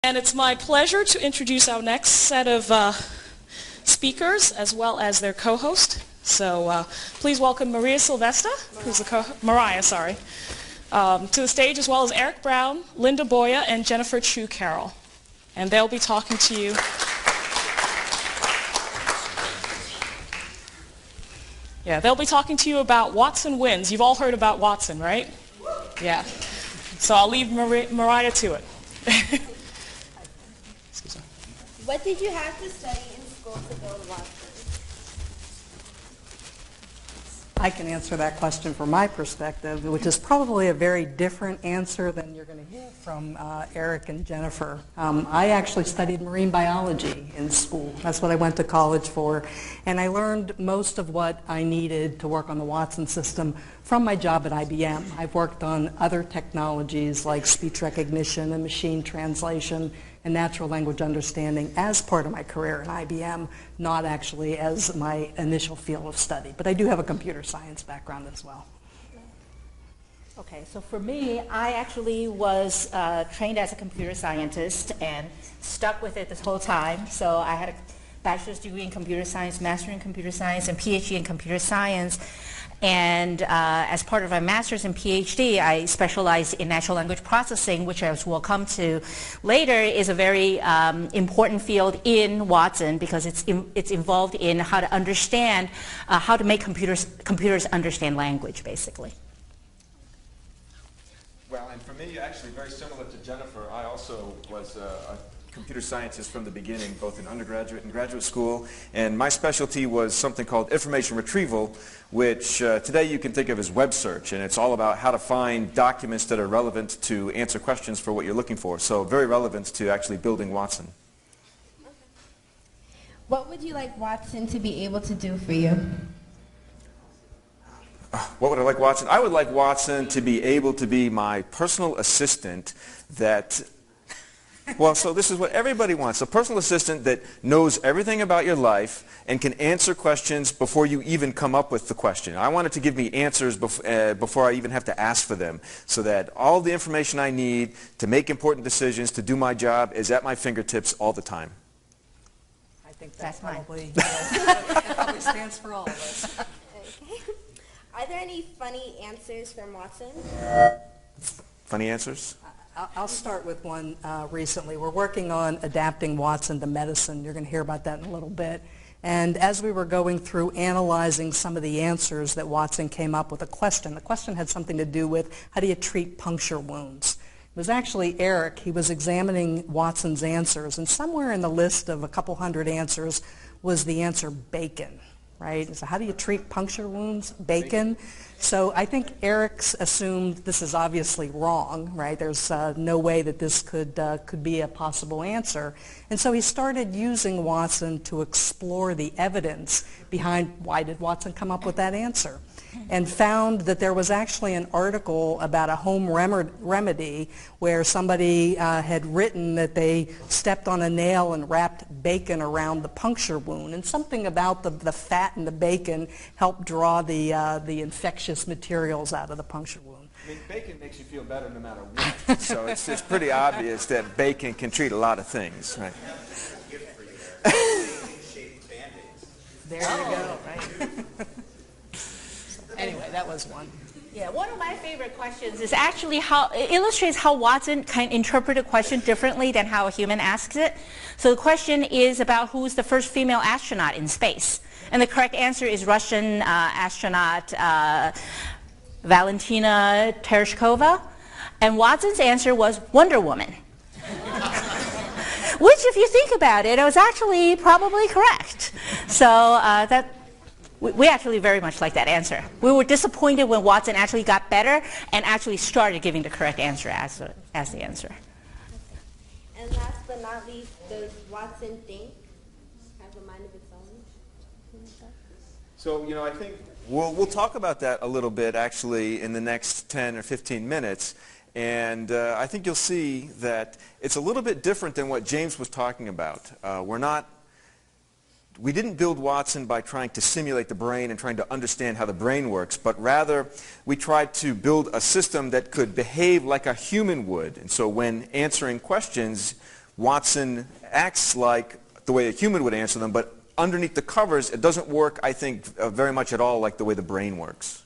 And it's my pleasure to introduce our next set of speakers as well as their co-host. So please welcome Mariah, sorry, to the stage, as well as Eric Brown, Linda Boya, and Jennifer Chu-Carroll. And they'll be talking to you. Yeah, they'll be talking to you about Watson wins. You've all heard about Watson, right? Yeah. So I'll leave Mariah to it. Excuse me. What did you have to study in school to build Watson? I can answer that question from my perspective, which is probably a very different answer than you're going to hear from Eric and Jennifer. I actually studied marine biology in school. That's what I went to college for. And I learned most of what I needed to work on the Watson system from my job at IBM. I've worked on other technologies like speech recognition and machine translation and natural language understanding as part of my career at IBM, not actually as my initial field of study. But I do have a computer science background as well. Okay, so for me, I actually was trained as a computer scientist and stuck with it this whole time. So I had a bachelor's degree in computer science, master in computer science, and PhD in computer science. And as part of my master's and PhD, I specialized in natural language processing, which, as we'll come to later, is a very important field in Watson because it's involved in how to understand, how to make computers understand language, basically. Well, and for me, actually very similar to Jennifer, I also was a computer scientist from the beginning, both in undergraduate and graduate school, and my specialty was something called information retrieval, which today you can think of as web search, and it's all about how to find documents that are relevant to answer questions for what you're looking for, so very relevant to actually building Watson. What would you like Watson to be able to do for you? What would I like Watson? I would like Watson to be able to be my personal assistant that... Well, so this is what everybody wants, a personal assistant that knows everything about your life and can answer questions before you even come up with the question. I want it to give me answers before I even have to ask for them, so that all the information I need to make important decisions, to do my job, is at my fingertips all the time. I think that's probably, that probably stands for all of us. Okay. Are there any funny answers from Watson? Funny answers? I'll start with one recently. We're working on adapting Watson to medicine. You're going to hear about that in a little bit. And as we were going through analyzing some of the answers that Watson came up with the question had something to do with how do you treat puncture wounds. It was actually Eric. He was examining Watson's answers, and somewhere in the list of a couple hundred answers was the answer bacon. Right? So how do you treat puncture wounds? Bacon. So I think Eric's assumed this is obviously wrong, right? There's no way that this could be a possible answer. And so he started using Watson to explore the evidence behind why did Watson come up with that answer, and found that there was actually an article about a home remedy where somebody had written that they stepped on a nail and wrapped bacon around the puncture wound, and something about the fat in the bacon helped draw the infectious materials out of the puncture wound. I mean, bacon makes you feel better no matter what, so it's pretty obvious that bacon can treat a lot of things, right? There you go, right? Anyway, that was one. Yeah, one of my favorite questions is actually how it illustrates how Watson can interpret a question differently than how a human asks it. So the question is about who's the first female astronaut in space. And the correct answer is Russian astronaut Valentina Tereshkova. And Watson's answer was Wonder Woman. Which, if you think about it, was actually probably correct. So we actually very much like that answer. We were disappointed when Watson actually got better and actually started giving the correct answer as the answer. And last but not least, does Watson think? Have a mind of its own? So, I think we'll talk about that a little bit actually in the next 10 or 15 minutes. And I think you'll see that it's a little bit different than what James was talking about. We didn't build Watson by trying to simulate the brain and trying to understand how the brain works, but rather we tried to build a system that could behave like a human would. And so when answering questions, Watson acts like the way a human would answer them, but underneath the covers, it doesn't work, I think, very much at all like the way the brain works.